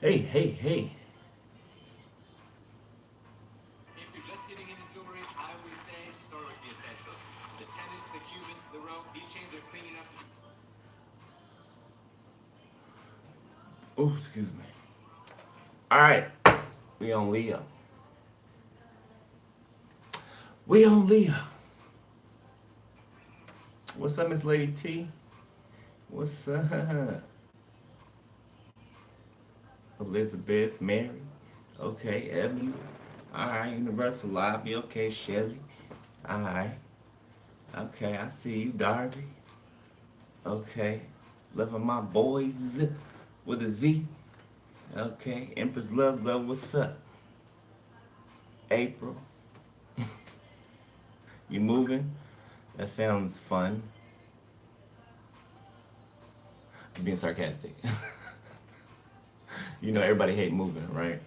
Hey, hey, hey. If you're just getting into jewelry, I always say start with the essentials. The tennis, the Cubans, the rope, these chains are clean enough to be. Oh, excuse me. All right. We on Leo. We on Leo. What's up, Miss Lady T? What's up? Elizabeth, Mary. Okay, Ebony. All right, Universal Lobby. Okay, Shelly. All right. Okay, I see you, Darby. Okay. Loving my boys with a Z. Okay, Empress Love Love, what's up? April, you moving? That sounds fun. I'm being sarcastic. You know everybody hate moving, right?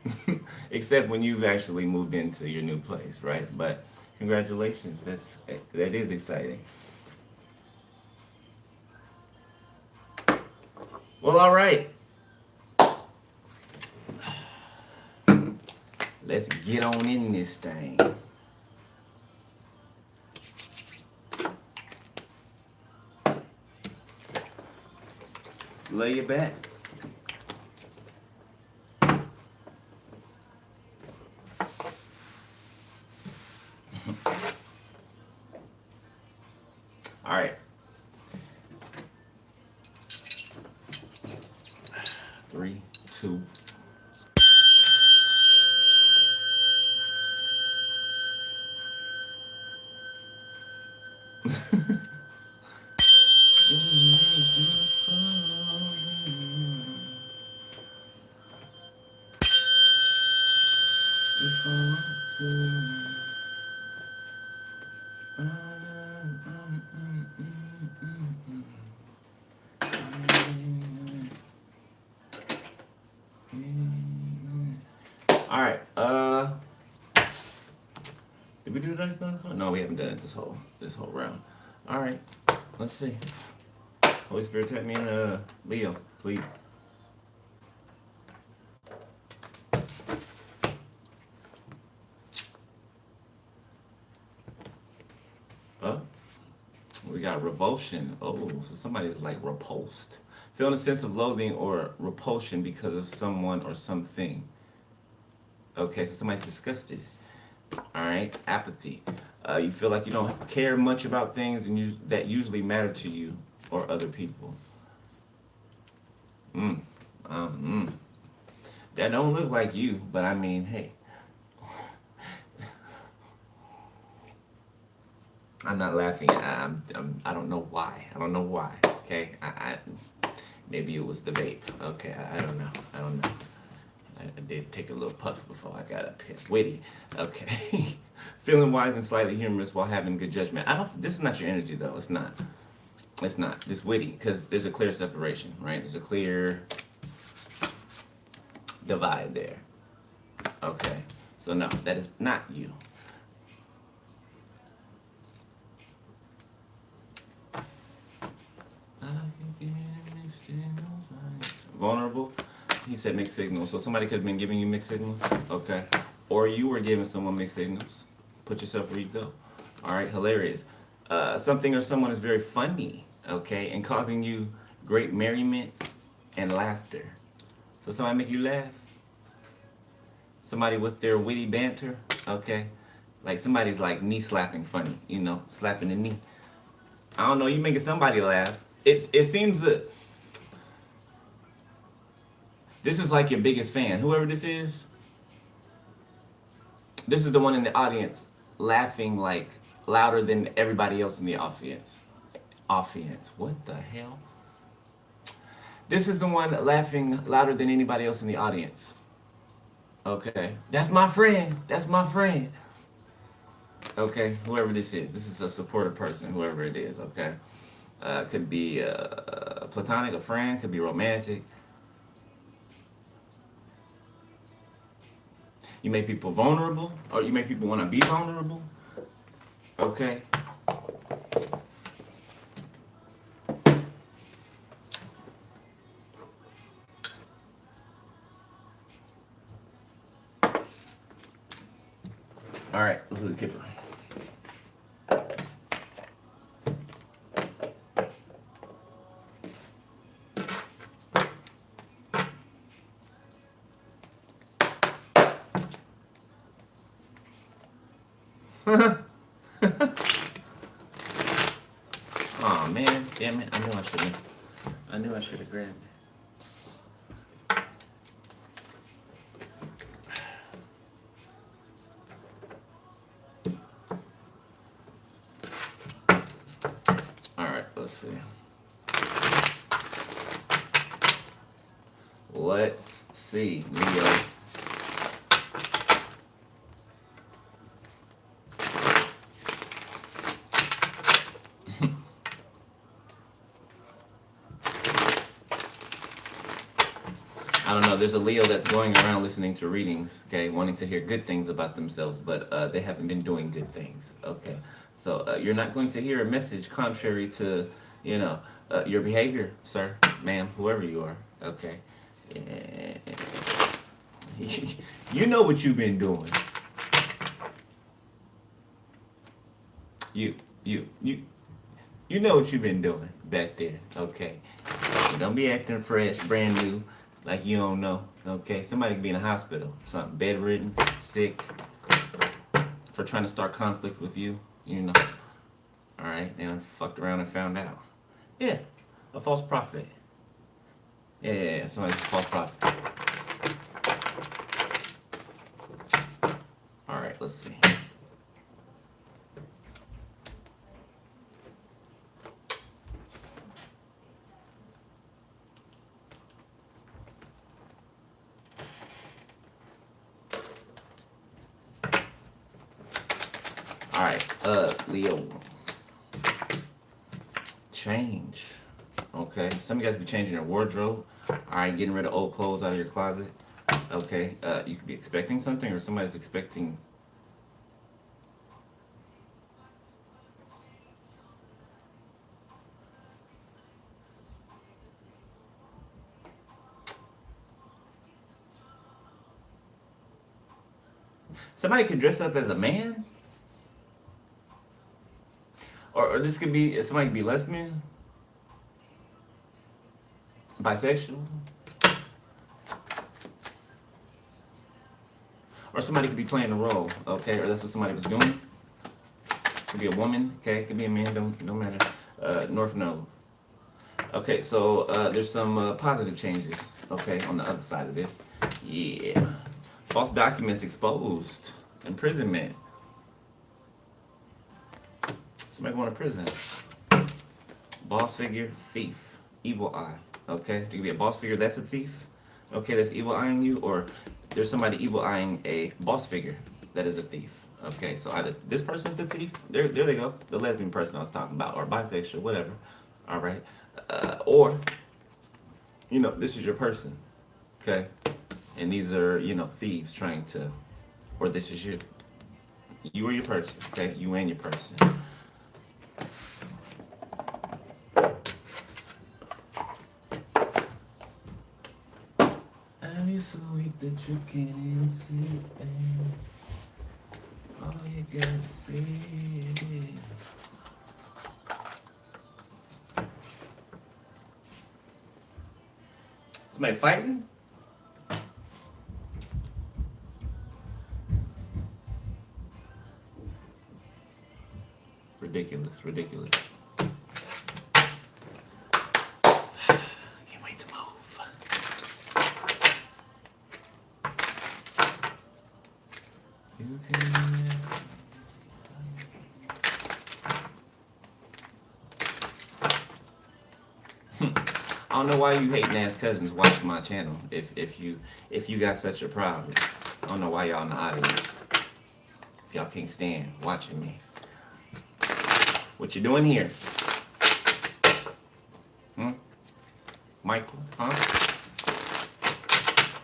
Except when you've actually moved into your new place, right? But congratulations, that is exciting. Well, all right, let's get on in this thing. Lay your back. All right, three, two. If I want to. All right. Did we do this last one? No, we haven't done it this whole round. All right. Let's see. Holy Spirit, take me in Leo, please. Oh, we got revulsion. Oh, so somebody's like repulsed. Feeling a sense of loathing or repulsion because of someone or something. Okay, so somebody's disgusted. All right, apathy. You feel like you don't care much about things that usually matter to you or other people. Mm. Mm. That don't look like you, but I mean, hey, I'm not laughing. I don't know why. I don't know why. Okay, maybe it was the vape. Okay, I don't know. I don't know. I did take a little puff before I got up here. Witty. Okay. Feeling wise and slightly humorous while having good judgment. I don't. This is not your energy though. It's not. It's not. This witty because there's a clear separation, right? There's a clear divide there. Okay. So no, that is not you. Vulnerable. He said mixed signals. So somebody could have been giving you mixed signals. Okay. Or you were giving someone mixed signals. Put yourself where you go. All right. Hilarious. Something or someone is very funny. Okay. And causing you great merriment and laughter. So somebody make you laugh. Somebody with their witty banter. Okay. Like somebody's like knee slapping funny. Slapping the knee. I don't know. You making somebody laugh. It seems that this is like your biggest fan. Whoever this is the one in the audience laughing like louder than everybody else in the audience. Audience. What the hell? This is the one laughing louder than anybody else in the audience. Okay. That's my friend. That's my friend. Okay. Whoever this is. This is a supportive person, whoever it is. Okay. Could be platonic, a friend, could be romantic. You make people vulnerable, or you make people want to be vulnerable. Okay. All right, let's do the kipper. Oh man, damn it! I knew I should have grabbed it. All right, let's see. Let's see, Leo. I don't know. There's a Leo that's going around listening to readings, okay, wanting to hear good things about themselves, but they haven't been doing good things, okay. So you're not going to hear a message contrary to, your behavior, sir, ma'am, whoever you are, okay. Yeah. You know what you've been doing. You, you know what you've been doing back there, okay. So don't be acting fresh, brand new, like you don't know, okay? Somebody could be in a hospital, something, bedridden, sick, for trying to start conflict with you, All right, and fucked around and found out. Yeah, a false prophet. Yeah, somebody's a false prophet. All right, let's see. All right, Leo. Change. Okay, some of you guys be changing your wardrobe. All right, getting rid of old clothes out of your closet. Okay, you could be expecting something, or somebody's expecting. Somebody could dress up as a man, or this could be somebody could be lesbian, bisexual, or somebody could be playing a role. Okay, or that's what somebody was doing. Could be a woman. Okay, could be a man. Don't matter. North Node. Okay, so there's some positive changes. Okay, on the other side of this. Yeah, false documents exposed. Imprisonment. Somebody going to prison. Boss figure, thief, evil eye. Okay, there could be a boss figure that's a thief. Okay, that's evil eyeing you, or there's somebody evil eyeing a boss figure that is a thief. Okay, so either this person's the thief, there they go, the lesbian person I was talking about, or bisexual, whatever. All right, or this is your person. Okay, and these are thieves trying to, or this is you. You or your person. Okay, you and your person. So weak that you can't even see it. All you gotta see. Somebody fighting? Ridiculous. Can't wait to move. You can. I don't know why you hating ass cousins watching my channel. If you got such a problem, I don't know why y'all in the audience. If y'all can't stand watching me, what you doing here? Michael, huh?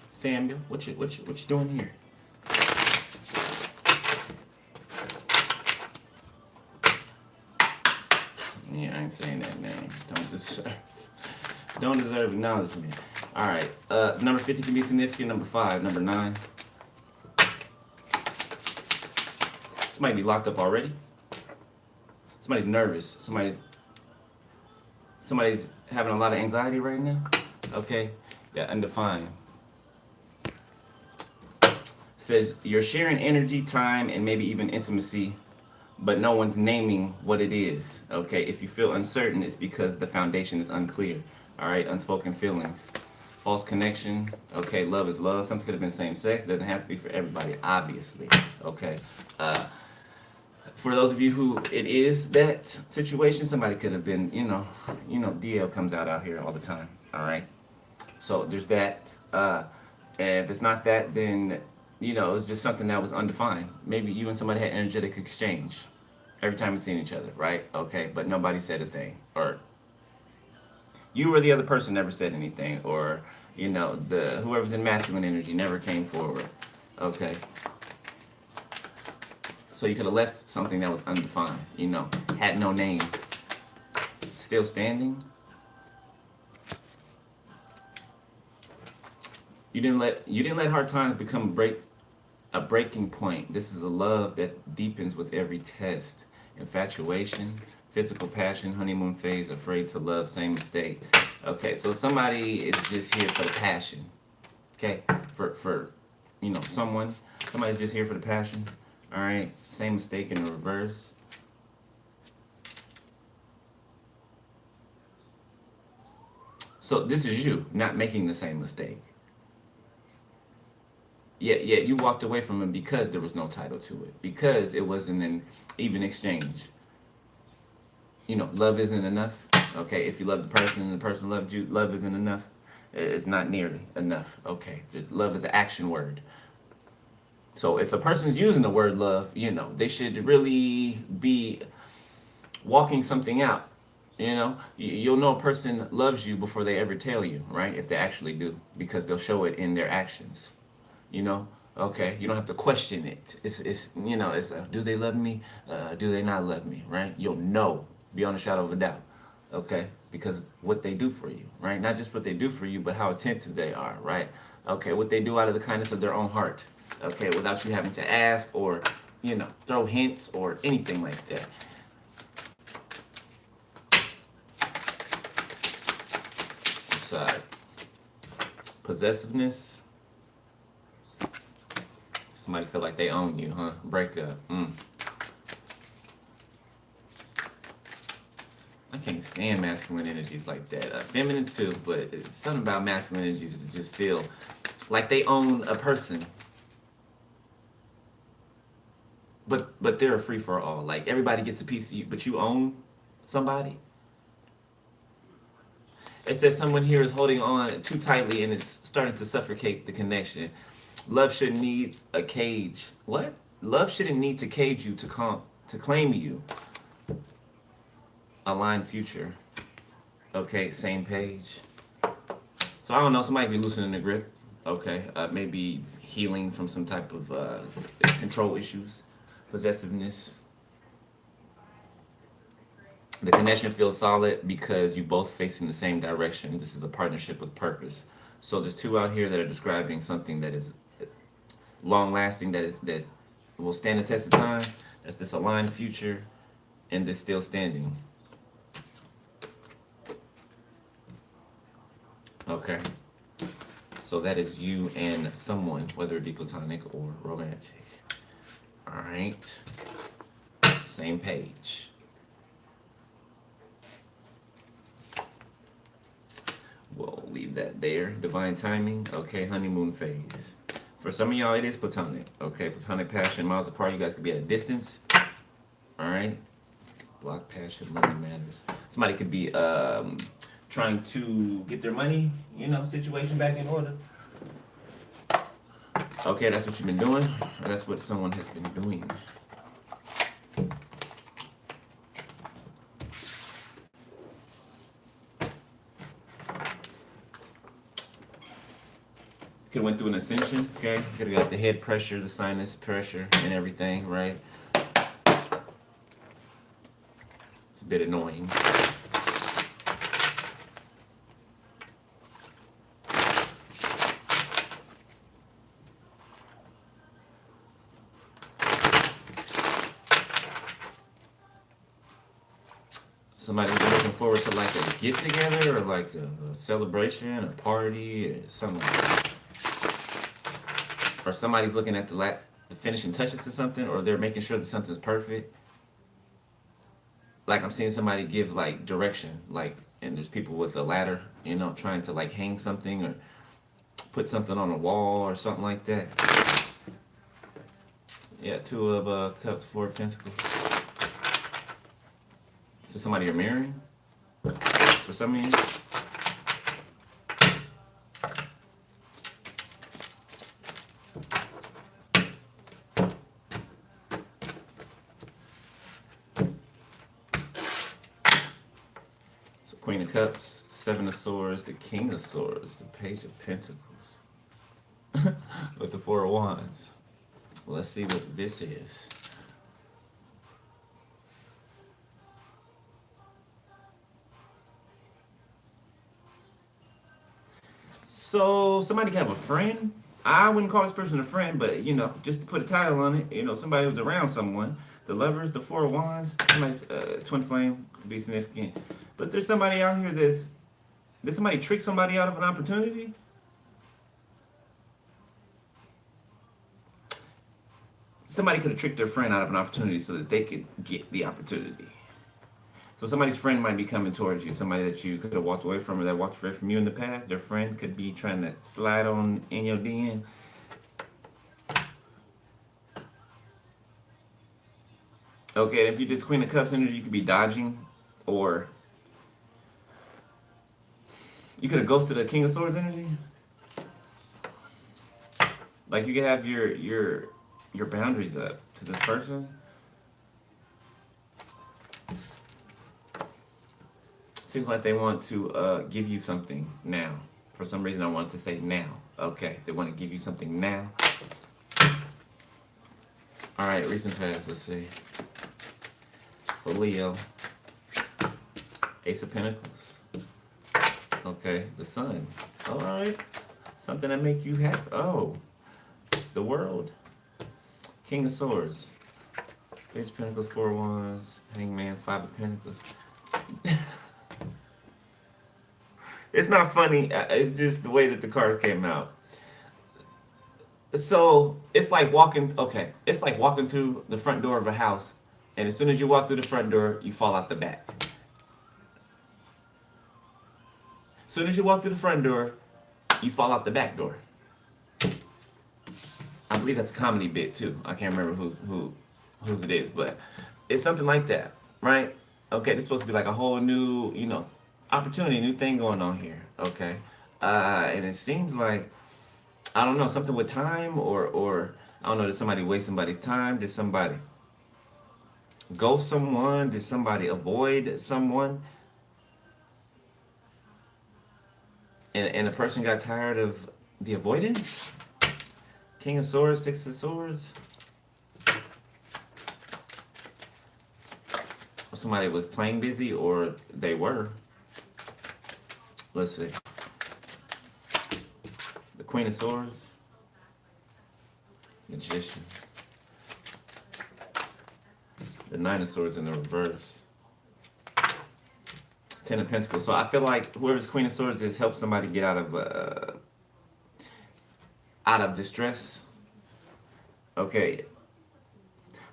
Samuel, what you doing here? Yeah, I ain't saying that name. Don't deserve acknowledgement. All right. Number 50 can be significant. Number 5, number 9. Somebody be locked up already. Somebody's nervous. Somebody's having a lot of anxiety right now. Okay, yeah, undefined. Says you're sharing energy, time, and maybe even intimacy, but no one's naming what it is. Okay, if you feel uncertain, it's because the foundation is unclear. All right, unspoken feelings, false connection. Okay, love is love. Something could have been same sex. Doesn't have to be for everybody, obviously. Okay. For those of you who it is that situation, somebody could have been, DL comes out here all the time. All right. So there's that. And if it's not that, then it's just something that was undefined. Maybe you and somebody had energetic exchange every time you seen each other, right? Okay, but nobody said a thing, or you or the other person never said anything, or the whoever's in masculine energy never came forward. Okay. So you could have left something that was undefined, had no name. Still standing. You didn't let hard times become a breaking point. This is a love that deepens with every test. Infatuation, physical passion, honeymoon phase, afraid to love, same mistake. Okay, so somebody is just here for the passion. Okay, for somebody's just here for the passion. All right, same mistake in the reverse. So this is you not making the same mistake. Yeah, you walked away from him because there was no title to it, because it wasn't an even exchange. Love isn't enough. Okay, if you love the person and the person loved you, love isn't enough. It's not nearly enough. Okay, love is an action word. So if a person's using the word love, they should really be walking something out. You'll know a person loves you before they ever tell you, right? If they actually do, because they'll show it in their actions. Okay, you don't have to question it. It's do they love me? Do they not love me? Right? You'll know beyond a shadow of a doubt. Okay, because what they do for you, right? Not just what they do for you, but how attentive they are, right? Okay, what they do out of the kindness of their own heart. Okay, without you having to ask or throw hints or anything like that. Side. Possessiveness. Somebody feel like they own you, huh? Breakup. I can't stand masculine energies like that. Feminines too, but it's something about masculine energies that just feel like they own a person. But they're a free for all. Like everybody gets a piece of you, but you own somebody. It says someone here is holding on too tightly and it's starting to suffocate the connection. Love shouldn't need a cage. What? Love shouldn't need to cage you to claim you. Aligned future. Okay, same page. So I don't know. Somebody be loosening the grip. Okay, maybe healing from some type of control issues, possessiveness. The connection feels solid because you both facing the same direction. This is a partnership with purpose. So there's two out here that are describing something that is long lasting, that will stand the test of time. That's this aligned future and this still standing. Okay. So that is you and someone, whether it be platonic or romantic. All right. Same page. We'll leave that there. Divine timing. Okay, honeymoon phase. For some of y'all, it is platonic. Okay, platonic passion, miles apart. You guys could be at a distance. All right. Block passion, money matters. Somebody could be trying to get their money, situation back in order. Okay, that's what you've been doing. That's what someone has been doing. Could have went through an ascension, okay? Could have got the head pressure, the sinus pressure, and everything, right? It's a bit annoying. Somebody's looking forward to like a get together or like a celebration, a party, or something like that. Or somebody's looking at the finishing touches to something, or they're making sure that something's perfect. Like I'm seeing somebody give like direction, like, and there's people with a ladder, trying to like hang something or put something on a wall or something like that. Yeah, two of cups, four of pentacles. So somebody you're marrying for some reason. So Queen of Cups, Seven of Swords, the King of Swords, the Page of Pentacles, with the Four of Wands. Let's see what this is. So somebody can have a friend. I wouldn't call this person a friend, but just to put a title on it, somebody who's around someone. The Lovers, the Four of Wands, somebody's twin flame could be significant. But there's somebody out here did somebody trick somebody out of an opportunity? Somebody could have tricked their friend out of an opportunity so that they could get the opportunity. So somebody's friend might be coming towards you, somebody that you could have walked away from or that walked away from you in the past. Their friend could be trying to slide on in your DM. Okay, if you did Queen of Cups energy, you could be dodging, or you could have ghosted a King of Swords energy. Like you could have your boundaries up to this person. Seems like they want to give you something now. For some reason, I wanted to say now. Okay, they want to give you something now. All right, recent past. Let's see. For Leo, Ace of Pentacles. Okay, the Sun. All right, something that make you happy. Oh, the World. King of Swords. Page of Pentacles, Four of Wands, Hangman, Five of Pentacles. It's not funny. It's just the way that the cards came out. So it's like walking. Okay, it's like walking through the front door of a house, and as soon as you walk through the front door, you fall out the back. As soon as you walk through the front door, you fall out the back door. I believe that's a comedy bit too. I can't remember whose it is, but it's something like that, right? Okay, this is supposed to be like a whole new, opportunity, new thing going on here. Okay, and it seems like I don't know, something with time, or I don't know. Did somebody waste somebody's time? Did somebody ghost someone? Did somebody avoid someone? And a person got tired of the avoidance. King of Swords, Six of Swords. Somebody was playing busy, or they were. Let's see. The Queen of Swords. Magician. The Nine of Swords in the reverse. Ten of Pentacles. So I feel like whoever's Queen of Swords is help somebody get out of distress. Okay.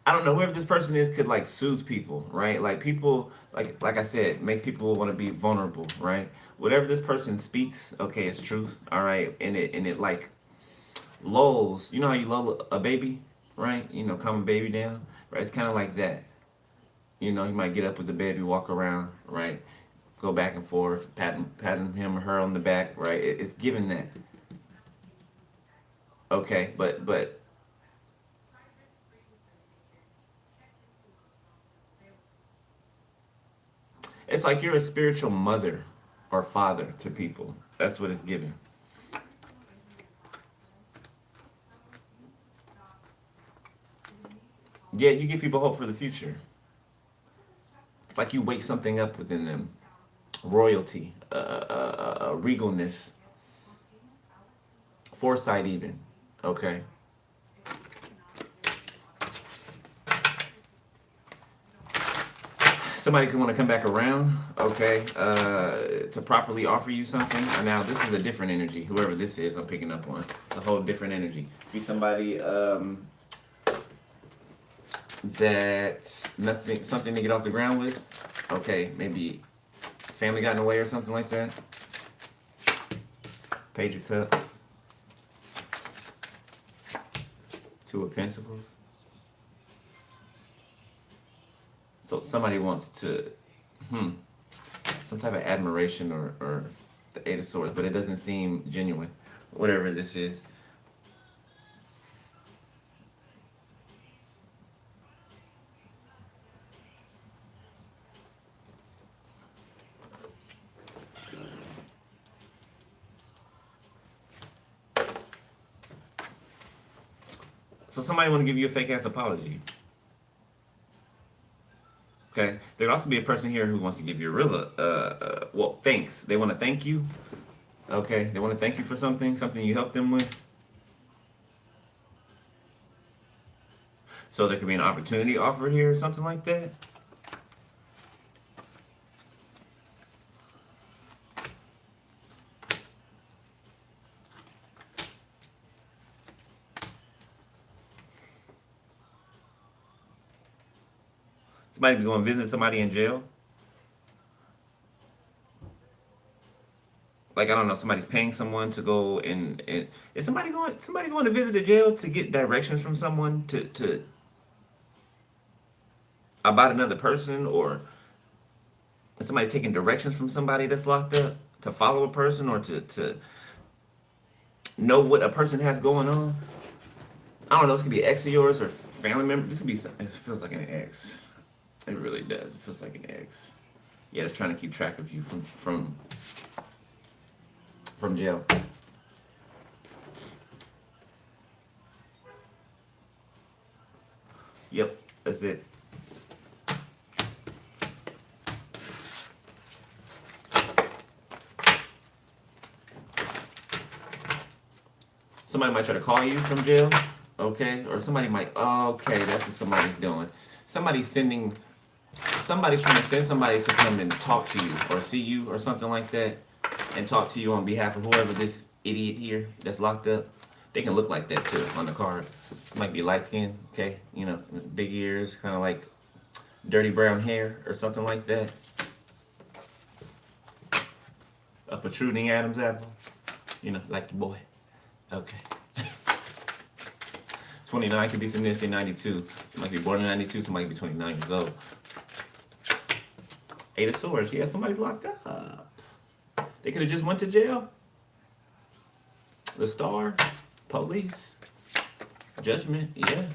I don't know, whoever this person is could like soothe people, right? Like people, like I said, make people want to be vulnerable, right? Whatever this person speaks, okay, it's truth, all right? And it like lulls. You know how you lull a baby, right? Calm a baby down, right? It's kind of like that. You might get up with the baby, walk around, right? Go back and forth, patting him or her on the back, right? It's giving that. Okay, but it's like you're a spiritual mother or father to people. That's what it's giving. Yeah, you give people hope for the future. It's like you wake something up within them. Royalty, regalness, foresight even. Okay. Somebody could want to come back around, okay, to properly offer you something. Now, this is a different energy. Whoever this is, I'm picking up on. It's a whole different energy. Be somebody that nothing, something to get off the ground with. Okay, maybe family got in the way or something like that. Page of Cups. Two of Pentacles. So somebody wants to, some type of admiration or the Eight of Swords, but it doesn't seem genuine, whatever this is. So somebody want to give you a fake ass apology. Okay, there could also be a person here who wants to give you a real, well, thanks. They want to thank you. Okay, they want to thank you for something you helped them with. So there could be an opportunity offer here or something like that. Somebody be going to visit somebody in jail. Like, I don't know, somebody's paying someone to go and is somebody going to visit a jail to get directions from someone to about another person, or is somebody taking directions from somebody that's locked up to follow a person or to know what a person has going on? I don't know, this could be an ex of yours or family member. This could be, it feels like an ex. It really does. It feels like an ex. Yeah, it's trying to keep track of you from jail. Yep, that's it. Somebody might try to call you from jail, okay? Or somebody might, okay, that's what somebody's doing. Somebody's trying to send somebody to come and talk to you or see you or something like that and talk to you on behalf of whoever this idiot here that's locked up. They can look like that too on the card. Might be light skin, okay? You know, big ears, kind of like dirty brown hair or something like that. A protruding Adam's apple, you know, like your boy. Okay. 29 could be significant. 92. You might be born in 92, somebody could be 29 years old. Eight of Swords. Yeah, somebody's locked up. They could have just went to jail. The Star. Police. Judgment. Yeah.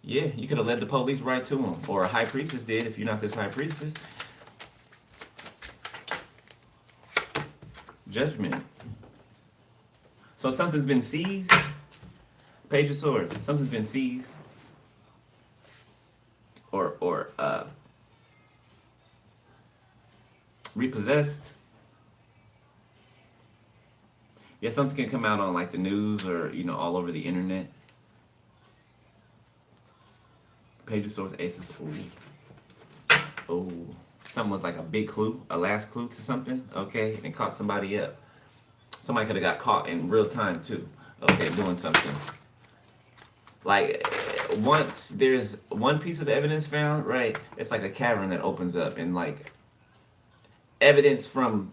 Yeah, you could have led the police right to them. Or a High Priestess did if you're not this High Priestess. Judgment. So something's been seized. Page of Swords. Something's been seized. Or repossessed. Yeah, something can come out on like the news or, you know, all over the internet. Page of Swords, Ace of Swords. Oh, something was like a big clue, a last clue to something, okay, and caught somebody up. Somebody could have got caught in real time too, okay, doing something. Like, once there's one piece of evidence found, right, it's like a cavern that opens up and like evidence from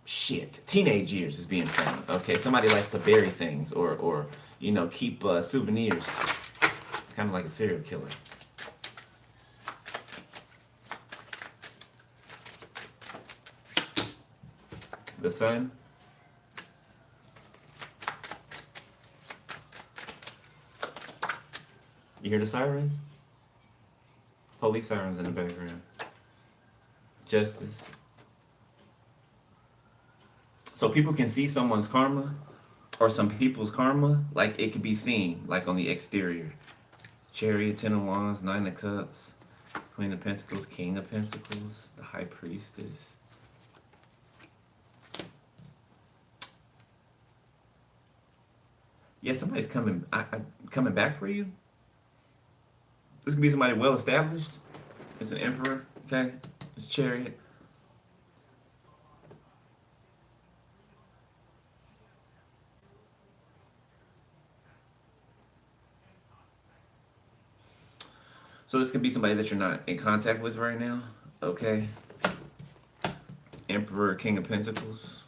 shit, teenage years is being found. Okay, somebody likes to bury things or you know, keep souvenirs. It's kind of like a serial killer. The Sun. You hear the sirens? Police sirens in the background. Justice. So people can see someone's karma or some people's karma, like it could be seen, like on the exterior. Chariot, Ten of Wands, Nine of Cups, Queen of Pentacles, King of Pentacles, the High Priestess. Yeah, somebody's coming back for you. This could be somebody well established. It's an emperor. Okay. It's chariot. So this could be somebody that you're not in contact with right now. Okay. Emperor, King of Pentacles.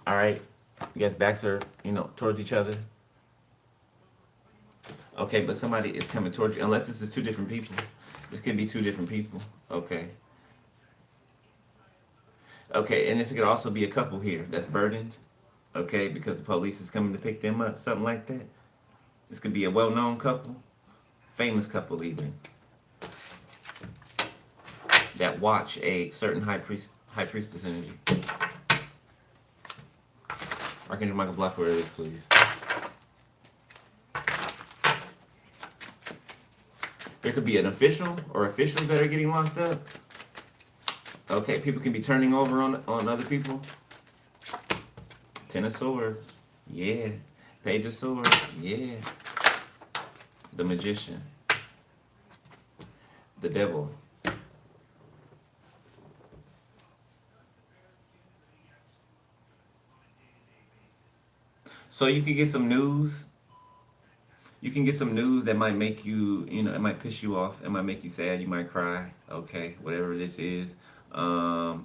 All right. You guys' backs are, towards each other. Okay, but somebody is coming towards you. Unless this is two different people. This could be two different people. Okay. Okay, and this could also be a couple here that's burdened. Okay, because the police is coming to pick them up. Something like that. This could be a well-known couple. Famous couple even. That watch a certain high priestess energy. Archangel Michael, block where it is, please. There could be an official or officials that are getting locked up. Okay, people can be turning over on other people. Ten of Swords. Yeah. Page of Swords. Yeah. The Magician. The Devil. So you can get some news. You can get some news that might make you, it might piss you off. It might make you sad. You might cry. Okay, whatever this is. But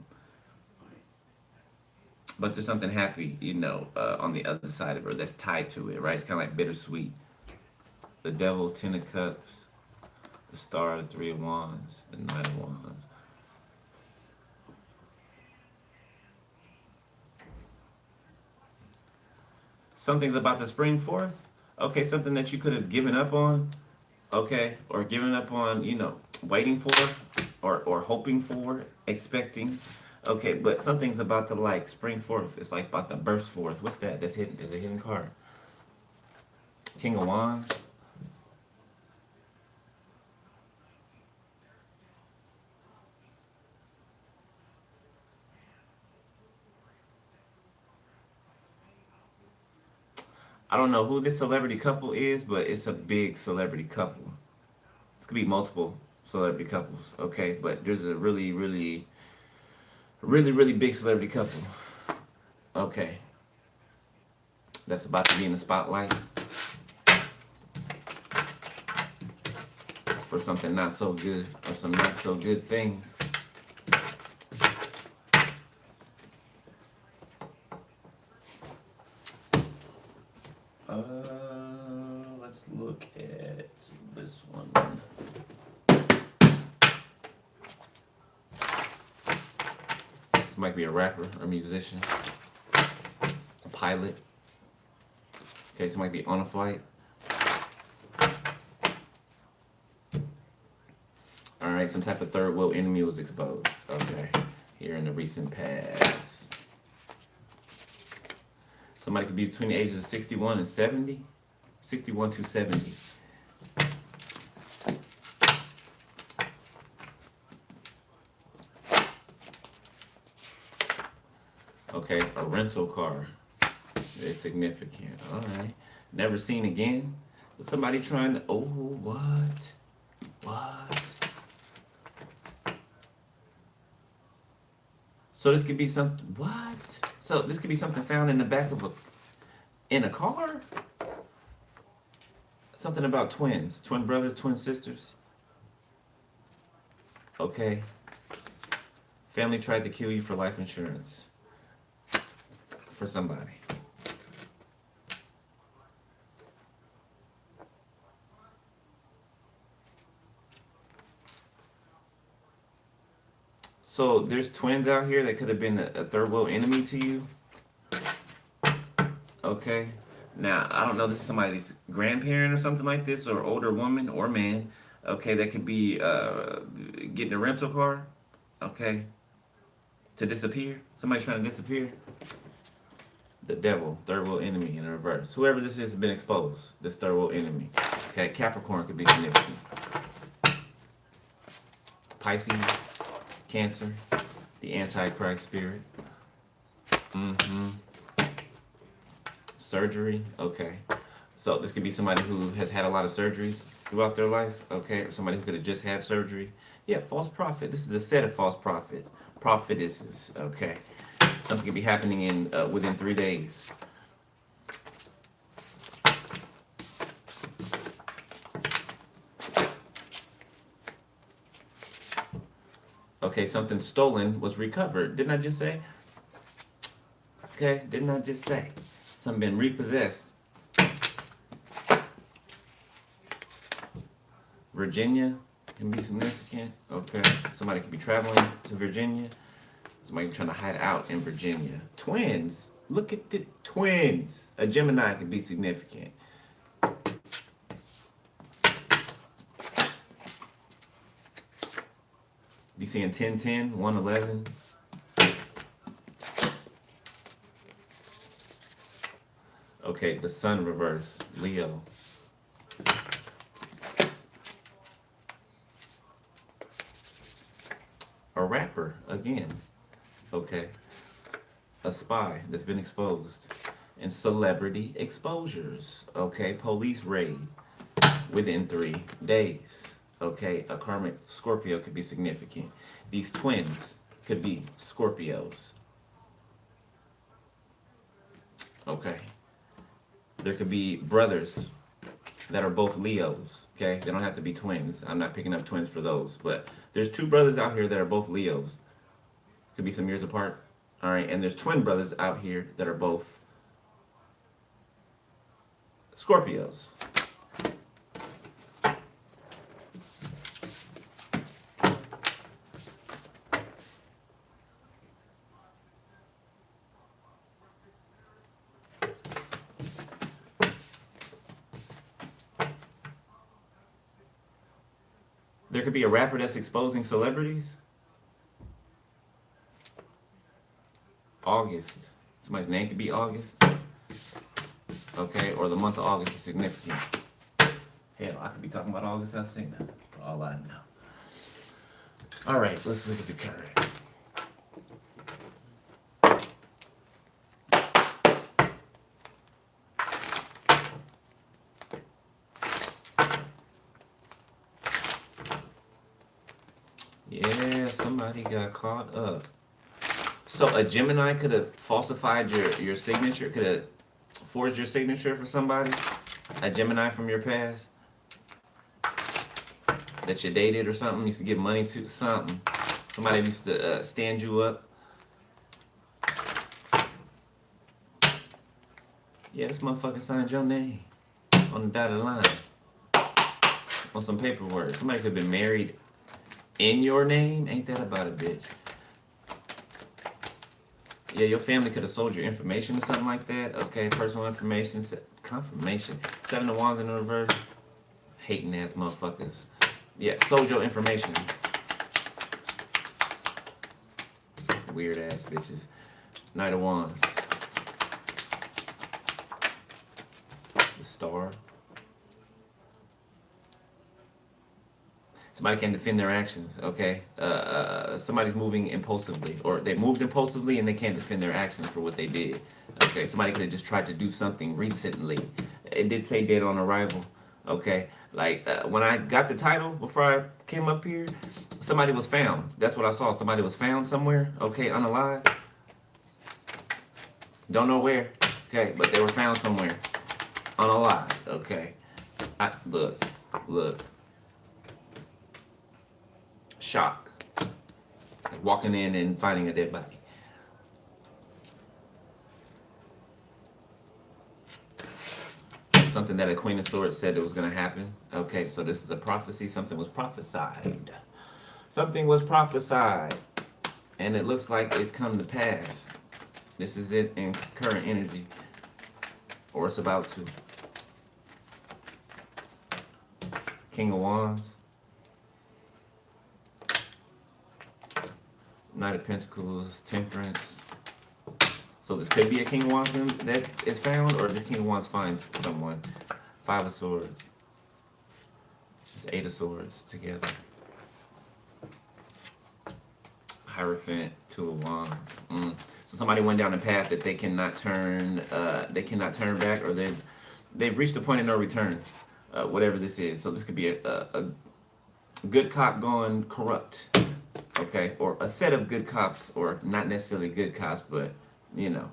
there's something happy, on the other side of it that's tied to it, right? It's kind of like bittersweet. The Devil, Ten of Cups. The Star, the Three of Wands. The Knight of Wands. Something's about to spring forth. Okay, something that you could have given up on. Okay, or given up on, waiting for, or hoping for, expecting. Okay, but something's about to spring forth. It's like about to burst forth. What's that? That's hidden. Is a hidden card. King of Wands. I don't know who this celebrity couple is, but it's a big celebrity couple. This could be multiple celebrity couples, okay? But there's a really, really, really, really big celebrity couple. Okay. That's about to be in the spotlight for something not so good or some not so good things. Let's look at this one. This might be a rapper or musician, a pilot. Okay, so it might be on a flight. All right, some type of third world enemy was exposed. Okay, here in the recent past. Somebody could be between the ages of 61 and 70. 61 to 70. Okay, a rental car. Very significant. All right. Never seen again. But somebody trying to. Oh, what? What? So this could be something. What? So this could be something found in the back of in a car? Something about twins. Twin brothers, twin sisters. Okay. Family tried to kill you for life insurance. For somebody. So there's twins out here that could have been a third world enemy to you. Okay. Now, I don't know, this is somebody's grandparent or something like this, or older woman or man. Okay, that could be getting a rental car. Okay. To disappear. Somebody's trying to disappear. The Devil, third world enemy in reverse. Whoever this is has been exposed. This third world enemy. Okay, Capricorn could be significant. Pisces, Cancer, the Antichrist spirit. Surgery, okay. So this could be somebody who has had a lot of surgeries throughout their life, okay, or somebody who could have just had surgery. Yeah, false prophet. This is a set of false prophets, prophetesses, okay. Something could be happening in within 3 days. Okay, something stolen was recovered. Didn't I just say? Okay, didn't I just say? Something been repossessed. Virginia can be significant. Okay, somebody could be traveling to Virginia. Somebody trying to hide out in Virginia. Twins. Look at the twins. A Gemini could be significant. Be seeing 1010, 111. Okay, the sun reverse, Leo. A rapper, again. Okay. A spy that's been exposed. And celebrity exposures. Okay, police raid within 3 days. Okay, a karmic Scorpio could be significant. These twins could be Scorpios. Okay. There could be brothers that are both Leos. Okay, they don't have to be twins. I'm not picking up twins for those, but there's 2 brothers out here that are both Leos. Could be some years apart. All right, and there's twin brothers out here that are both Scorpios. There could be a rapper that's exposing celebrities. August. Somebody's name could be August. Okay, or the month of August is significant. Hell, I could be talking about August Alsina, for all I know. All right, let's look at the current. Yeah, somebody got caught up. So a Gemini could have falsified your signature, could have forged your signature for somebody. A Gemini from your past that you dated or something, used to give money to something. Somebody used to stand you up. Yeah, this motherfucker signed your name on the dotted line on some paperwork. Somebody could have been married in your name. Ain't that about a bitch? Yeah, your family could have sold your information or something like that. Okay, personal information, confirmation. 7 of Wands in the reverse. Hating ass motherfuckers. Yeah, sold your information. Weird ass bitches. Knight of Wands. The Star. Somebody can defend their actions, okay? Somebody's moving impulsively, or they moved impulsively and they can't defend their actions for what they did. Okay, somebody could have just tried to do something recently. It did say dead on arrival, okay? Like, when I got the title, before I came up here, somebody was found. That's what I saw. Somebody was found somewhere, okay, unalive. Don't know where, okay, but they were found somewhere, unalive, okay? Look. Shock. Like walking in and finding a dead body. Something that a Queen of Swords said it was going to happen. Okay, so this is a prophecy. Something was prophesied. Something was prophesied. And it looks like it's come to pass. This is it in current energy. Or it's about to. King of Wands. Knight of Pentacles, Temperance. So this could be a King of Wands that is found, or this King of Wands finds someone. 5 of Swords. It's 8 of Swords together. Hierophant, 2 of Wands. So somebody went down a path that they cannot turn back, or they've reached a point of no return, whatever this is. So this could be a good cop gone corrupt, okay, or a set of good cops, or not necessarily good cops, but you know,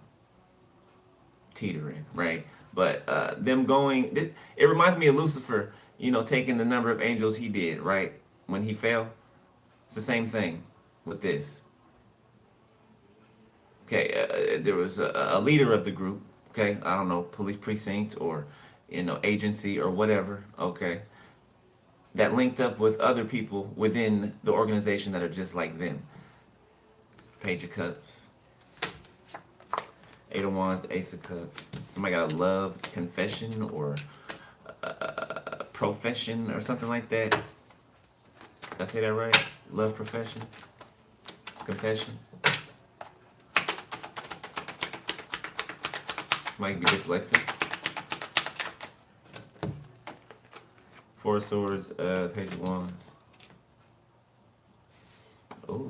teetering, right? But them going, it reminds me of Lucifer, you know, taking the number of angels he did, right, when he fell. It's the same thing with this. Okay, there was a leader of the group. Okay, I don't know, police precinct or agency or whatever. Okay, that linked up with other people within the organization that are just like them. Page of Cups, Eight of Wands, Ace of Cups. Somebody got a love confession or profession or something like that. Did I say that right? Love profession, confession. Might be dyslexic. Four of Swords, Page of Wands. Oh.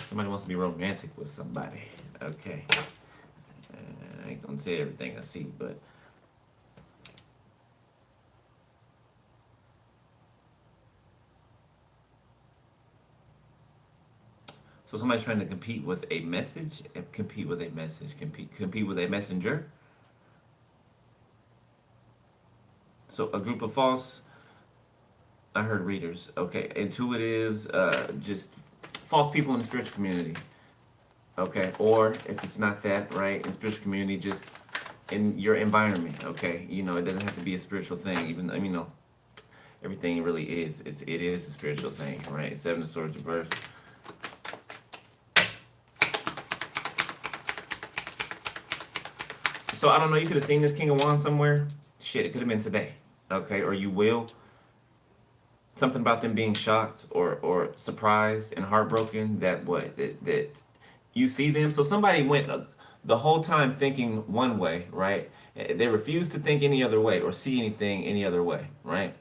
Somebody wants to be romantic with somebody. Okay. I ain't gonna say everything I see, but so somebody's trying to compete with a message, compete with a messenger. So a group of false, I heard readers, okay, intuitives, just false people in the spiritual community, okay, or if it's not that, right, in spiritual community, just in your environment, okay, it doesn't have to be a spiritual thing, even though, everything really is, it is a spiritual thing, right? Seven of Swords reversed. So I don't know, you could have seen this King of Wands somewhere. Shit, it could have been today. Okay, or you will. Something about them being shocked or surprised and heartbroken that you see them. So somebody went the whole time thinking one way, right? They refused to think any other way or see anything any other way, right?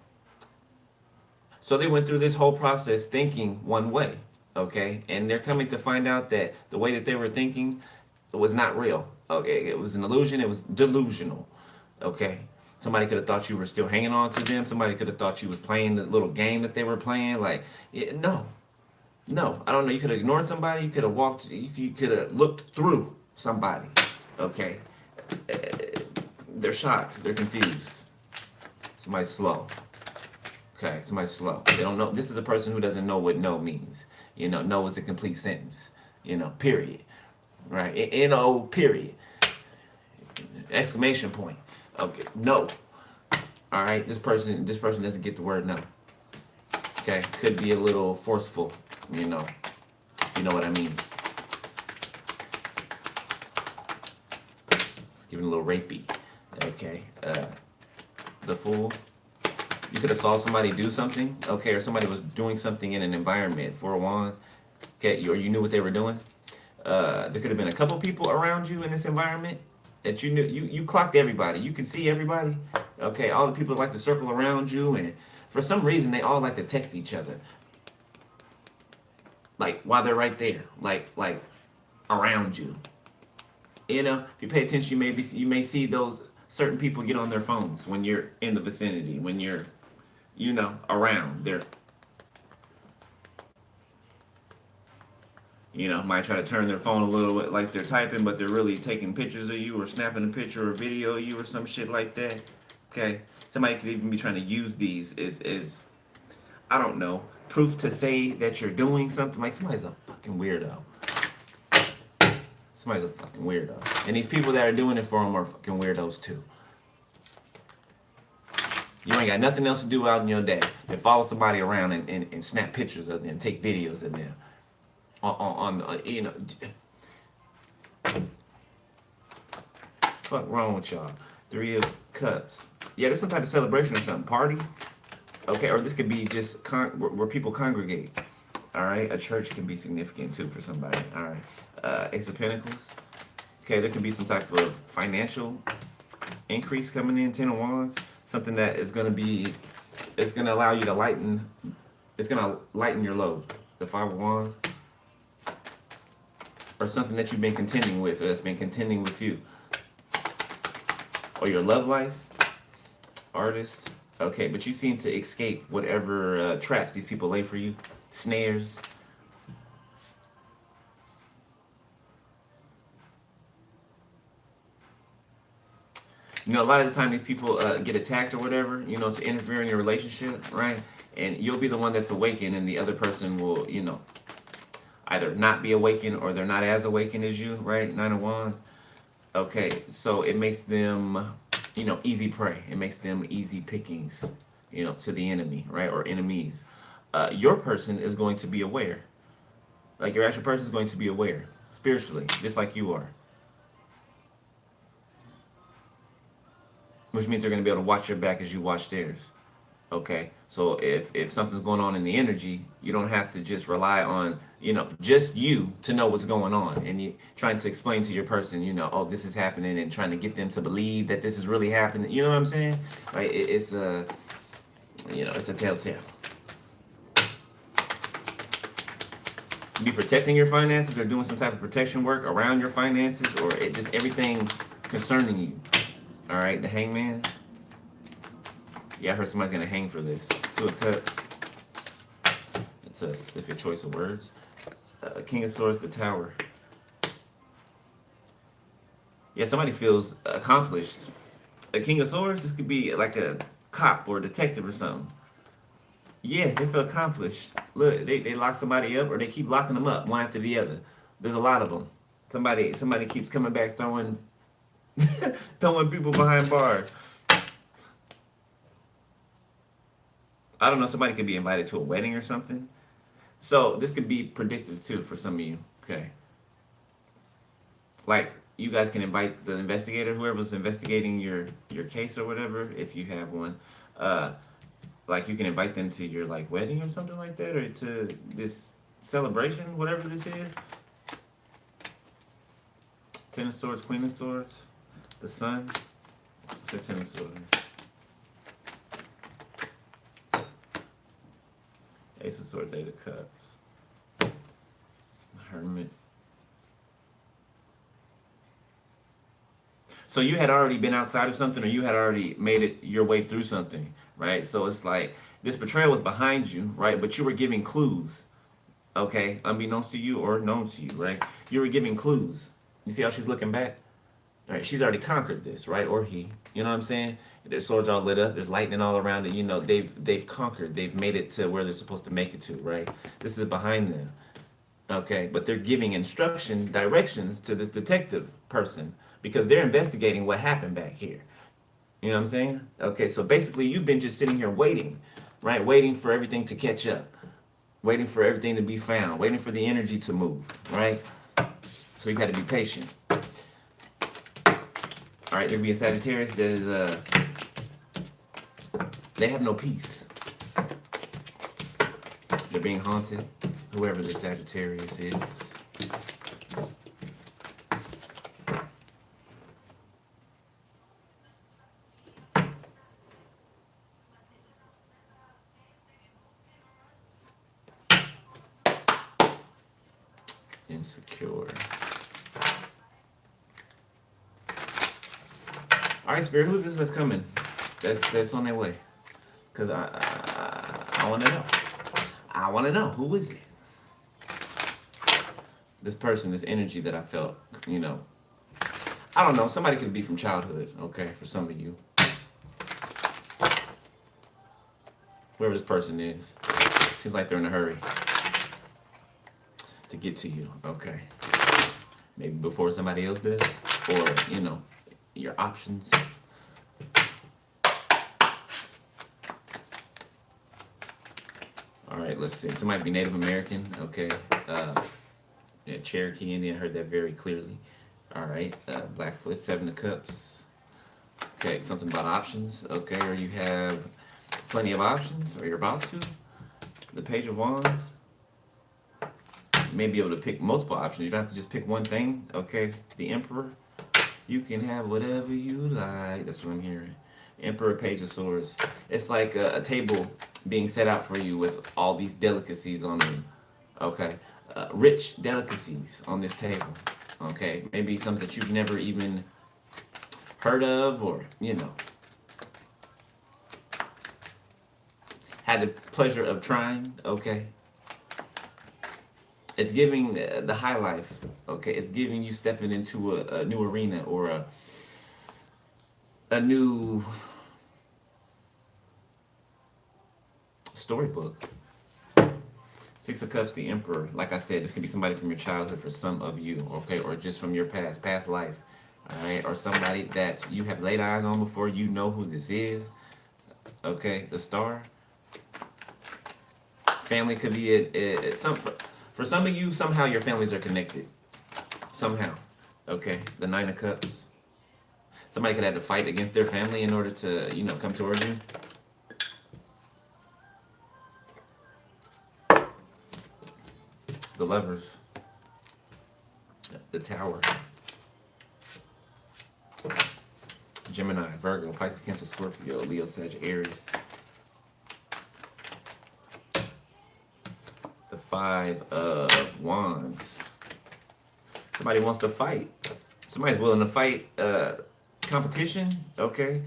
So they went through this whole process thinking one way, okay? And they're coming to find out that the way that they were thinking was not real. Okay, it was an illusion. It was delusional. Okay, somebody could have thought you were still hanging on to them. Somebody could have thought you was playing the little game that they were playing. Like, no. I don't know. You could have ignored somebody. You could have walked. You could have looked through somebody. Okay, they're shocked. They're confused. Somebody's slow. Okay, somebody's slow. They don't know. This is a person who doesn't know what no means. No is a complete sentence. Period. Right? N-O, period. Exclamation point. Okay, no. All right, this person doesn't get the word no. Okay, could be a little forceful, you know what I mean. It's giving a little rapey. Okay, the Fool. You could have saw somebody do something, okay, or somebody was doing something in an environment. Four of Wands. Okay, or you knew what they were doing. There could have been a couple people around you in this environment that you knew. You clocked everybody. You could see everybody. Okay, all the people like to circle around you, and for some reason they all like to text each other, like while they're right there, like around you. If you pay attention, you may see those certain people get on their phones when you're in the vicinity, when you're, around. They're might try to turn their phone a little bit like they're typing, but they're really taking pictures of you or snapping a picture or video of you or some shit like that. Okay? Somebody could even be trying to use these as I don't know, proof to say that you're doing something. Like, somebody's a fucking weirdo. Somebody's a fucking weirdo. And these people that are doing it for them are fucking weirdos too. You ain't got nothing else to do out in your day than follow somebody around and snap pictures of them, take videos of them. Fuck wrong with y'all? Three of Cups. Yeah, there's some type of celebration or something. Party. Okay, or this could be just where people congregate. All right, a church can be significant too for somebody. All right, Ace of Pentacles. Okay, there could be some type of financial increase coming in. Ten of Wands. Something that is going to be, it's going to allow you to lighten. It's going to lighten your load. The Five of Wands. Or something that you've been contending with, or that's been contending with you. Or your love life, artist. Okay, but you seem to escape whatever traps these people lay for you, snares. You know, a lot of the time these people get attacked or whatever, you know, to interfere in your relationship, right? And you'll be the one that's awakened, and the other person will, you know, either not be awakened or they're not as awakened as you, right? Nine of Wands. Okay, so it makes them, you know, easy prey. It makes them easy pickings, you know, to the enemy, right? Or enemies. Your person is going to be aware. Like your actual person is going to be aware spiritually, just like you are. Which means they're going to be able to watch your back as you watch theirs. Okay, so if something's going on in the energy, you don't have to just rely on, you know, just you to know what's going on, and you trying to explain to your person, you know, oh, this is happening, and trying to get them to believe that this is really happening. You know what I'm saying? Like it's a, you know, it's a telltale. Be protecting your finances or doing some type of protection work around your finances, or just everything concerning you. All right, the Hangman. Yeah, I heard somebody's gonna hang for this. Two of Cups. It's a specific choice of words. King of Swords, the Tower. Yeah, somebody feels accomplished. A King of Swords, this could be like a cop or a detective or something. Yeah, they feel accomplished. Look, they lock somebody up, or they keep locking them up one after the other. There's a lot of them. Somebody keeps coming back throwing throwing people behind bars. I don't know. Somebody could be invited to a wedding or something. So this could be predictive too for some of you. Okay, like you guys can invite the investigator, whoever's investigating your case or whatever, if you have one. Uh, like you can invite them to your like wedding or something like that, or to this celebration, whatever this is. Ten of Swords, Queen of Swords, the Sun. What's the Ten of Swords? Ace of Swords, Eight of Cups. Hermit. So you had already been outside of something, or you had already made it your way through something, right? So it's like this betrayal was behind you, right? But you were giving clues, okay? Unbeknownst to you or known to you, right? You were giving clues. You see how she's looking back? All right, she's already conquered this, right? Or he. You know what I'm saying? Their swords all lit up. There's lightning all around it. You know, they've conquered. They've made it to where they're supposed to make it to, right? This is behind them. Okay, but they're giving instruction, directions to this detective person because they're investigating what happened back here. You know what I'm saying? Okay, so basically you've been just sitting here waiting, right? Waiting for everything to catch up, waiting for everything to be found, waiting for the energy to move, right? So you've got to be patient. All right, there be a Sagittarius that is they have no peace. They're being haunted. Whoever the Sagittarius is. Insecure. All right, Spirit, who's this that's coming? That's on their way. Cause I want to know. I want to know, who is it? This person, this energy that I felt, you know. I don't know. Somebody could be from childhood. Okay, for some of you. Whoever this person is, seems like they're in a hurry to get to you. Okay, maybe before somebody else does, or you know, your options. All right, let's see. Somebody be Native American. Okay, yeah, Cherokee Indian. I heard that very clearly. All right, Blackfoot, Seven of Cups. Okay, something about options. Okay, or you have plenty of options, or you're about to. The Page of Wands. You may be able to pick multiple options. You don't have to just pick one thing. Okay, the Emperor. You can have whatever you like. That's what I'm hearing. Emperor, Page of Swords. It's like a table being set out for you with all these delicacies on them. Okay, rich delicacies on this table. Okay, maybe something that you've never even heard of, or had the pleasure of trying. Okay, it's giving the high life. Okay, it's giving you stepping into a new arena, or a new storybook. Six of Cups, the Emperor. Like I said, this could be somebody from your childhood for some of you, okay, or just from your past life, all right, or somebody that you have laid eyes on before. You know who this is, okay. The Star. Family could be for some of you. Somehow your families are connected. Somehow, okay. The Nine of Cups. Somebody could have to fight against their family in order to come towards you. The Lovers. The Tower. Gemini, Virgo, Pisces, Cancer, Scorpio, Leo, Sagittarius. The Five of Wands. Somebody wants to fight. Somebody's willing to fight competition, okay?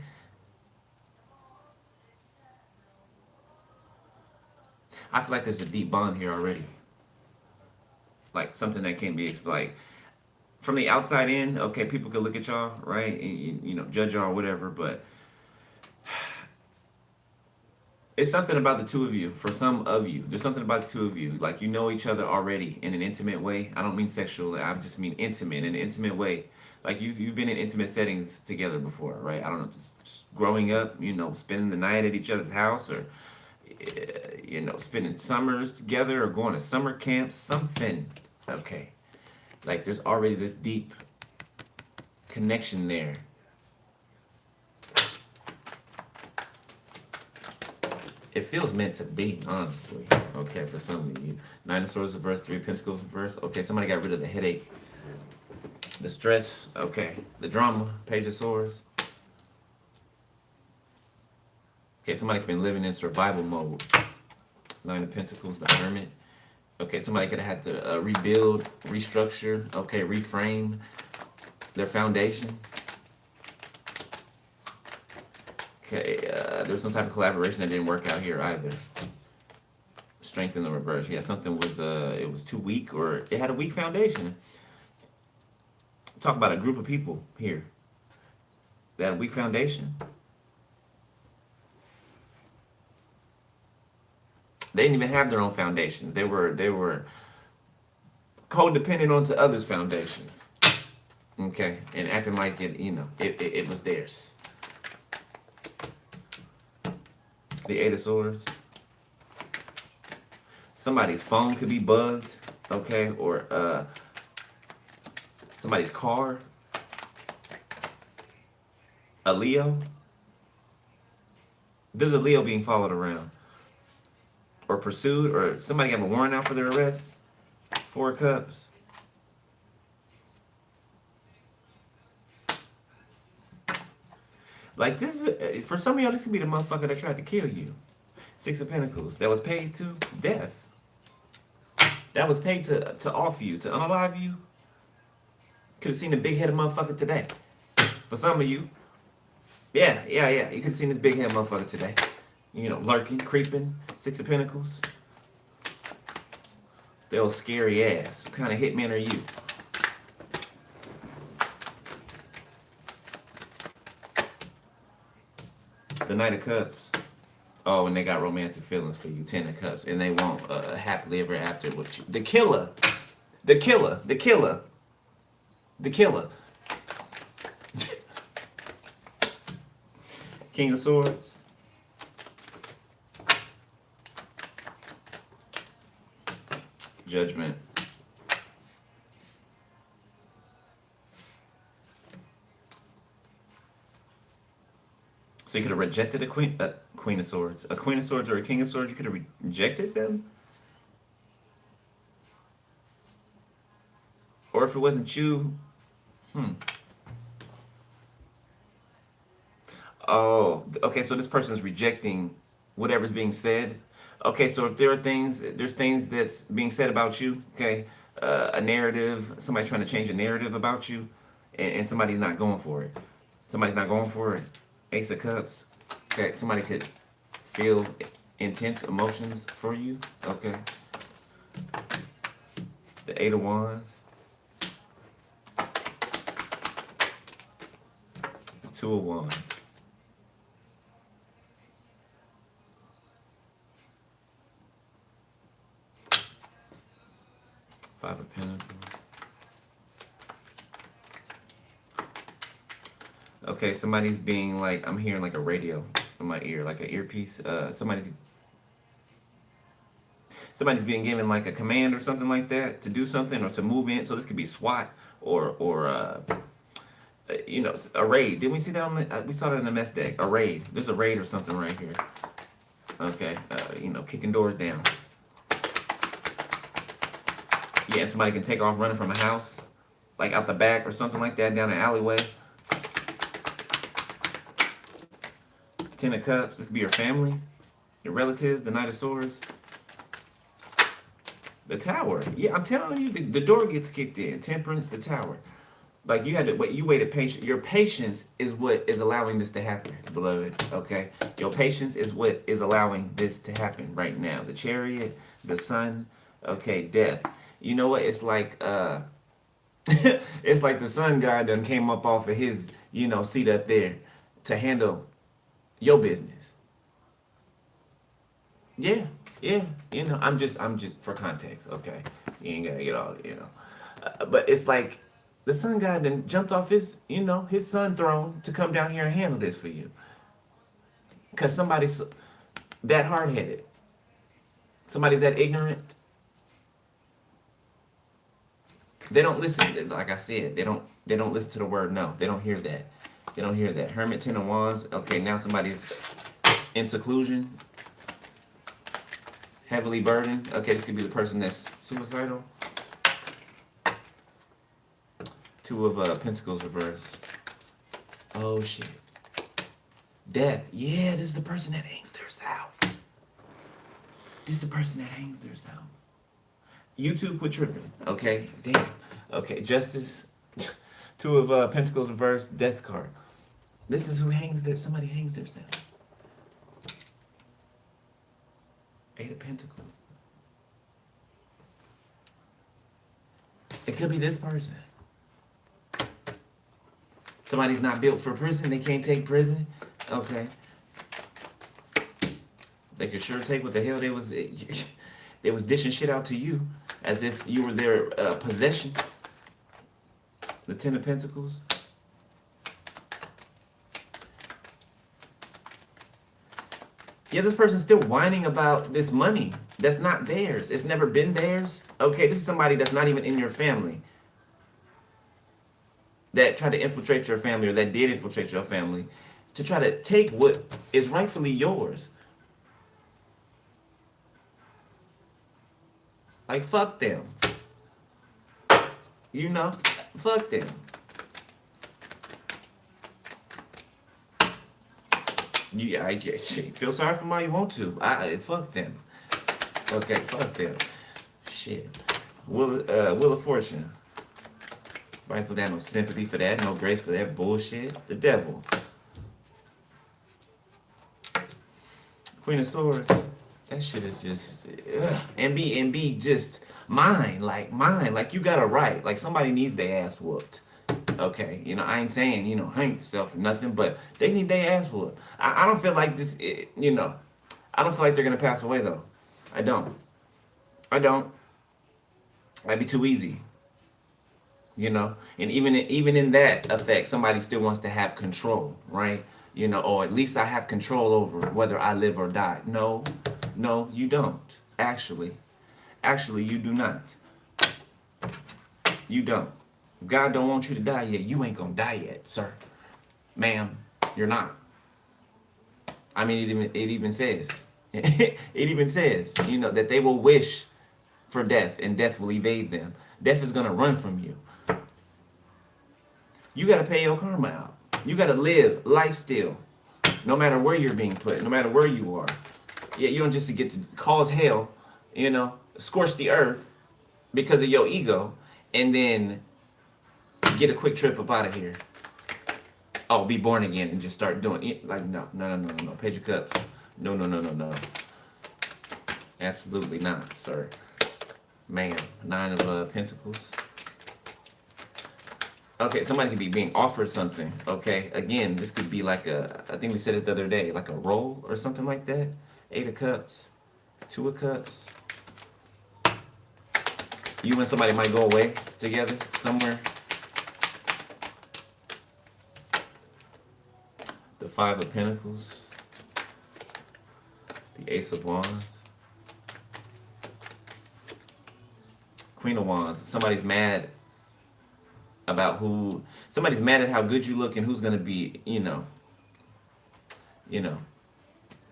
I feel like there's a deep bond here already. Like something that can be like from the outside in. Okay, people could look at y'all, right, and judge y'all or whatever, but it's something about the two of you. For some of you, there's something about the two of you. Like, you know each other already in an intimate way. I don't mean sexual. I just mean intimate, in an intimate way. Like, you've been in intimate settings together before, right? I don't know, just growing up, spending the night at each other's house, or spending summers together, or going to summer camps, something. Okay, like there's already this deep connection there. It feels meant to be, honestly. Okay, for some of you. Nine of Swords reverse, Three of Pentacles reverse. Okay, somebody got rid of the headache, the stress. Okay, the drama, Page of Swords. Okay, somebody's been living in survival mode. Nine of Pentacles, the Hermit. Okay, somebody could have had to rebuild, restructure, okay, reframe their foundation. Okay, there's some type of collaboration that didn't work out here either. Strength in the reverse. Yeah, something was it was too weak, or it had a weak foundation. Talk about a group of people here that had a weak foundation. They didn't even have their own foundations. They were codependent onto others' foundations. Okay, and acting like it was theirs. The Eight of Swords. Somebody's phone could be bugged, okay, or somebody's car. A Leo. There's a Leo being followed around, or pursued, or somebody have a warrant out for their arrest. Four of Cups. Like, this is, for some of y'all, this could be the motherfucker that tried to kill you. Six of Pentacles. That was paid to death. That was paid to off you, to unalive you. Could have seen the big-headed motherfucker today. For some of you, yeah. You could have seen this big-headed motherfucker today. Lurking, creeping. Six of Pentacles. The old scary ass. What kind of hitman are you? The Knight of Cups. Oh, and they got romantic feelings for you. Ten of Cups. And they won't happily ever after with you. The Killer. The Killer. The Killer. The Killer. King of Swords. Judgment. So you could have rejected a Queen of Swords. A Queen of Swords or a King of Swords, you could have rejected them? Or if it wasn't you, Oh, okay, so this person's rejecting whatever's being said. Okay, so if there's things that's being said about you, okay, a narrative, somebody's trying to change a narrative about you, and somebody's not going for it. Somebody's not going for it. Ace of Cups. Okay, somebody could feel intense emotions for you. Okay. The Eight of Wands. The Two of Wands. Five of Pentacles. Okay, somebody's being like, I'm hearing like a radio in my ear, like an earpiece. Somebody's being given like a command or something like that to do something or to move in. So this could be SWAT or you know, a raid. Didn't we see that on the, we saw that in the mess deck? A raid. There's a raid or something right here. Okay, you know, kicking doors down. Yeah, somebody can take off running from a house, like out the back or something like that, down an alleyway. Ten of Cups. This could be your family, your relatives. The Knight of Swords. The Tower. Yeah, I'm telling you, the door gets kicked in. Temperance, the Tower. Like you had to wait. You waited patient. Your patience is what is allowing this to happen, beloved. Okay, your patience is what is allowing this to happen right now. The Chariot, the Sun. Okay, Death. You know what? It's like it's like the Sun God done came up off of his, you know, seat up there to handle your business. Yeah, yeah. You know, I'm just for context. Okay, you ain't gotta get all, you know. But it's like the Sun God then jumped off his, you know, his sun throne to come down here and handle this for you. Cause somebody's that hard headed. Somebody's that ignorant. They don't listen. Like I said, they don't listen to the word no. They don't hear that. They don't hear that. Hermit, Ten of Wands. Okay, now somebody's in seclusion, heavily burdened. Okay, this could be the person that's suicidal. Two of Pentacles reverse. Oh shit. Death. Yeah, this is the person that hangs their self. This is the person that hangs their self. You two quit tripping. Okay, damn. Okay, Justice. Two of Pentacles reverse. Death card. This is who hangs their. Somebody hangs their self. Eight of Pentacles. It could be this person. Somebody's not built for prison. They can't take prison. Okay. They could sure take what the hell they was dishing shit out to you as if you were their possession. The Ten of Pentacles. Yeah, this person's still whining about this money that's not theirs. It's never been theirs. Okay, this is somebody that's not even in your family. That tried to infiltrate your family, or that did infiltrate your family, to try to take what is rightfully yours. Like, fuck them. You know, fuck them. I just feel sorry for them all you want to. Fuck them. Okay, fuck them. Shit. Wheel of Fortune. Right, put that no sympathy for that, no grace for that bullshit. The Devil. Queen of Swords. That shit is just and be just mine. Like you got a right. Like somebody needs their ass whooped. Okay, you know, I ain't saying, you know, hang yourself or nothing, but they need their ass whooped. I don't feel like this, you know, I don't feel like they're gonna pass away though. I don't. That'd be too easy. You know, and even in that effect, somebody still wants to have control, right? You know, or at least I have control over whether I live or die. No, you don't. Actually, you do not. You don't. God don't want you to die yet. You ain't gonna die yet, sir, ma'am. You're not. I mean, it even says, it even says, you know, that they will wish for death, and death will evade them. Death is gonna run from you. You got to pay your karma out. You got to live life still, no matter where you're being put, no matter where you are. Yeah, you don't just get to cause hell, you know, scorch the earth because of your ego, and then get a quick trip up out of here. Oh, be born again and just start doing it. Like, no, no, no, no, no, no. Page of Cups. No, no, no, no, no. Absolutely not, sir. Man, Nine of Pentacles. Okay, somebody could be being offered something. Okay, again, this could be like I think we said it the other day, like a role or something like that. Eight of Cups, Two of Cups. You and somebody might go away together somewhere. The Five of Pentacles, the Ace of Wands, Queen of Wands. Somebody's mad about somebody's mad at how good you look and who's gonna be,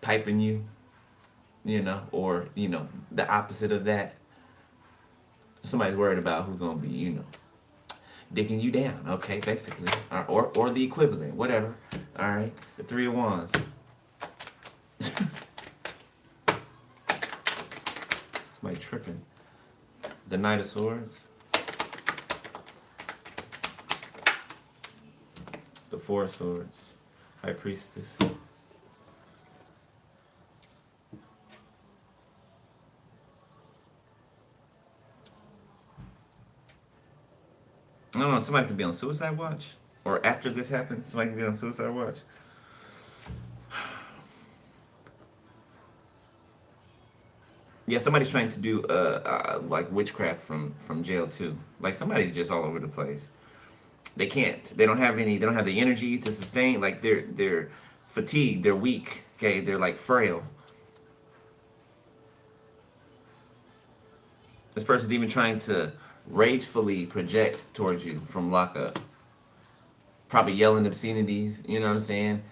piping you, or the opposite of that. Somebody's worried about who's gonna be, dicking you down, okay, basically, or the equivalent, whatever. All right, the Three of Wands. Somebody tripping. The Knight of Swords. The Four of Swords. High Priestess. I don't know, somebody could be on suicide watch. Or after this happens, somebody could be on suicide watch. Yeah, somebody's trying to do like witchcraft from jail too. Like somebody's just all over the place. They can't. They don't have the energy to sustain. Like they're fatigued. They're weak. Okay, they're like frail. This person's even trying to ragefully project towards you from lockup. Probably yelling obscenities. You know what I'm saying?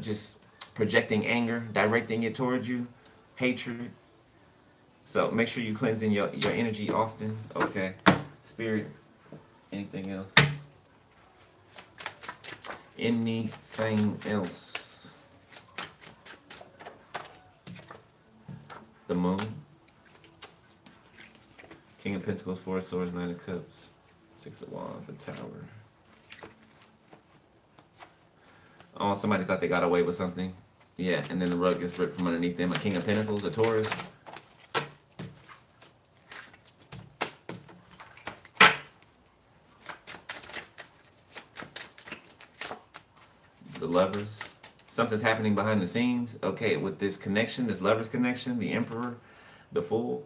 Just projecting anger, directing it towards you, hatred. So make sure you cleansing your energy often. Okay. Spirit. Anything else? Anything else? The Moon. King of Pentacles, Four of Swords, Nine of Cups, Six of Wands, the Tower. Oh, somebody thought they got away with something. Yeah, and then the rug gets ripped from underneath them. A King of Pentacles, a Taurus. The Lovers. Something's happening behind the scenes. Okay, with this connection, this Lovers connection, the Emperor, the Fool.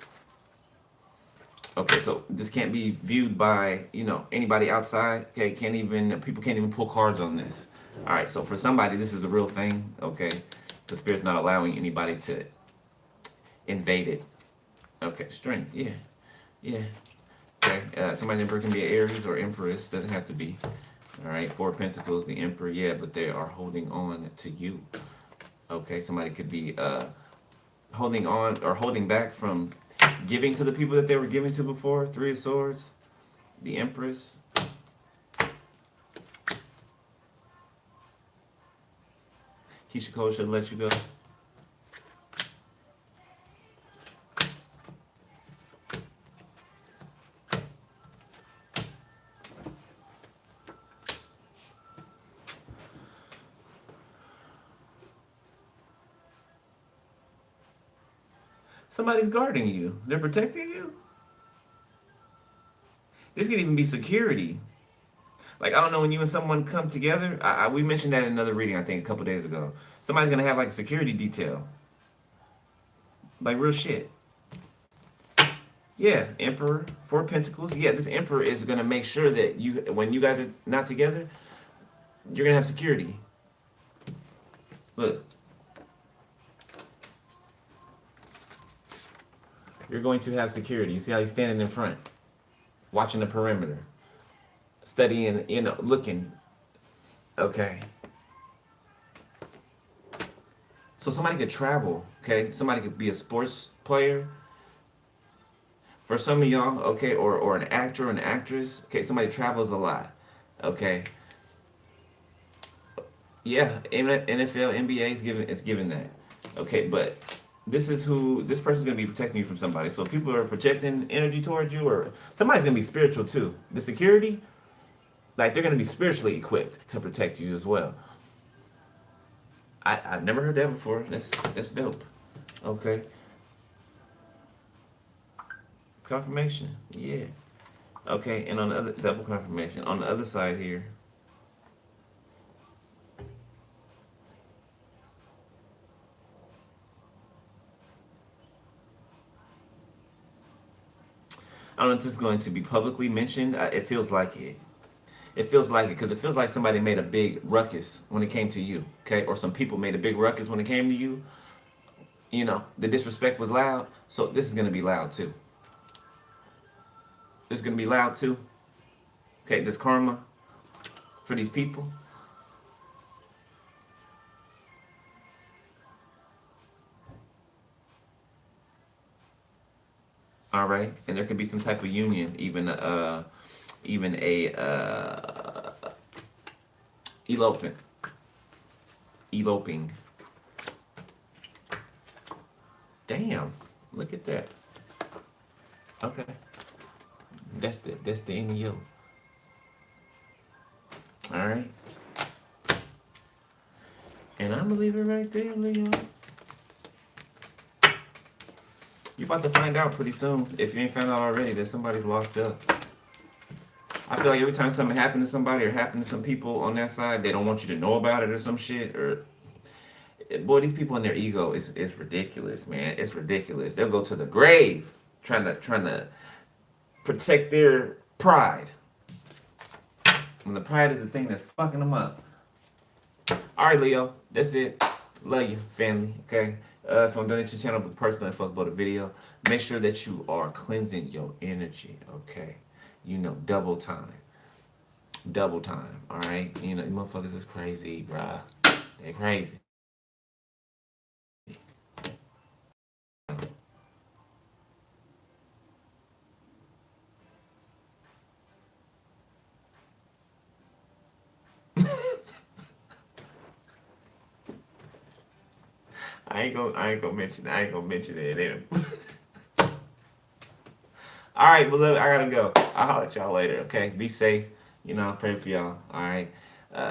Okay, so this can't be viewed by, anybody outside. Okay, people can't even pull cards on this. All right, so for somebody, this is the real thing. Okay, the Spirit's not allowing anybody to invade it. Okay, Strength, yeah. Okay, somebody's Emperor can be an Aries or Empress, doesn't have to be. All right, Four of Pentacles, the Emperor, yeah, but they are holding on to you. Okay, somebody could be holding on or holding back from giving to the people that they were giving to before. Three of Swords, the Empress. Keisha Cole should let you go. Somebody's guarding you. They're protecting you. This could even be security. Like, I don't know, when you and someone come together, we mentioned that in another reading, I think, a couple days ago. Somebody's going to have, like, a security detail. Like, real shit. Yeah, Emperor, Four of Pentacles. Yeah, this Emperor is going to make sure that when you guys are not together, you're going to have security. Look. You're going to have security. You see how he's standing in front, watching the perimeter, studying, looking. Okay. So somebody could travel, okay? Somebody could be a sports player. For some of y'all, okay, or an actor or an actress, okay, somebody travels a lot, okay? Yeah, NFL, NBA is giving that, okay, but this person's gonna be protecting you from somebody. So if people are projecting energy towards you, or somebody's gonna be spiritual too. The security, Like they're gonna be spiritually equipped to protect you as well. I've never heard that before. That's dope. Okay. Confirmation. Yeah. Okay, and on the other double confirmation. On the other side here. I don't know if this is going to be publicly mentioned. It feels like it. It feels like it because it feels like somebody made a big ruckus when it came to you, okay? Or some people made a big ruckus when it came to you. You know, the disrespect was loud, so this is gonna be loud too. This is gonna be loud too. Okay, this karma for these people. All right, and there could be some type of union, even a elopement, eloping. Damn, look at that. Okay, that's the end of you. All right, and I'm gonna leave it right there, Leo. You about to find out pretty soon, if you ain't found out already, that somebody's locked up. I feel like every time something happened to somebody or happened to some people on that side, they don't want you to know about it or some shit. Or boy, these people in their ego is ridiculous, man. It's ridiculous. They'll go to the grave trying to protect their pride. And the pride is the thing that's fucking them up. All right, Leo, that's it. Love you, family. Okay. If I'm donating to your channel with personal info about the video, make sure that you are cleansing your energy. Okay. You know, double time. Double time. All right. You know, you motherfuckers is crazy, bruh. They're crazy. I ain't gonna mention it. All right, beloved, I gotta go. I'll holler at y'all later. Okay, be safe. You know, I'm praying for y'all. All right,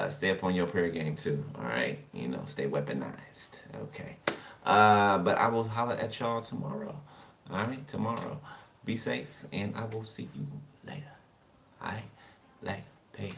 stay up on your prayer game too. All right, you know, stay weaponized. Okay, but I will holler at y'all tomorrow. All right, tomorrow. Be safe, and I will see you later. All right, later. Peace.